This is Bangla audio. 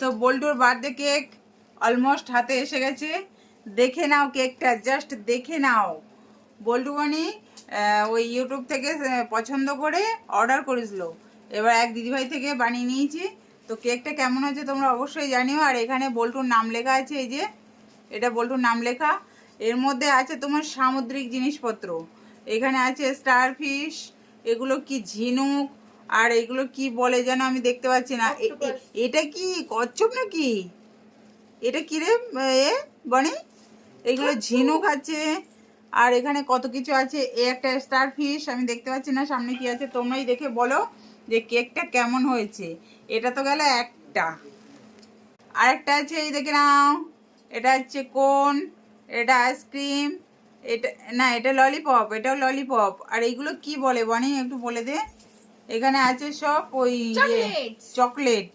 তো বল্টুর বার্থডে কেক অলমোস্ট হাতে এসে গেছে। দেখে নাও কেকটা, জাস্ট দেখে নাও। বল্টু বানি ওই ইউটিউব থেকে পছন্দ করে অর্ডার করেছিল, এবার এক দিদিভাই থেকে বানিয়ে নিয়েছি। তো কেকটা কেমন হয়েছে তোমরা অবশ্যই জানিও। আর এখানে বল্টুর নাম লেখা আছে, এই যে এটা বল্টুর নাম লেখা। এর মধ্যে আছে তোমার সামুদ্রিক জিনিসপত্র, এখানে আছে স্টার ফিশ, এগুলো কি ঝিনুক, আর এগুলো কি বলে যেন আমি দেখতে পাচ্ছি না। এটা কি কচ্ছপ নাকি? এটা কি রে এ বনি? এগুলো ঝিনুক আছে, আর এখানে কত কিছু আছে। এ একটা স্টার ফিশ, আমি দেখতে পাচ্ছি না সামনে কি আছে, তোমরাই দেখে বলো যে কেকটা কেমন হয়েছে। এটা তো গেল একটা, আরেকটা আছে এই দেখে নাও, এটা হচ্ছে কোন, এটা আইসক্রিম, এটা না এটা ললিপপ, এটাও ললিপপ। আর এইগুলো কি বলে বনি একটু বলে দে। এখানে আছে সব ওই চকলেট,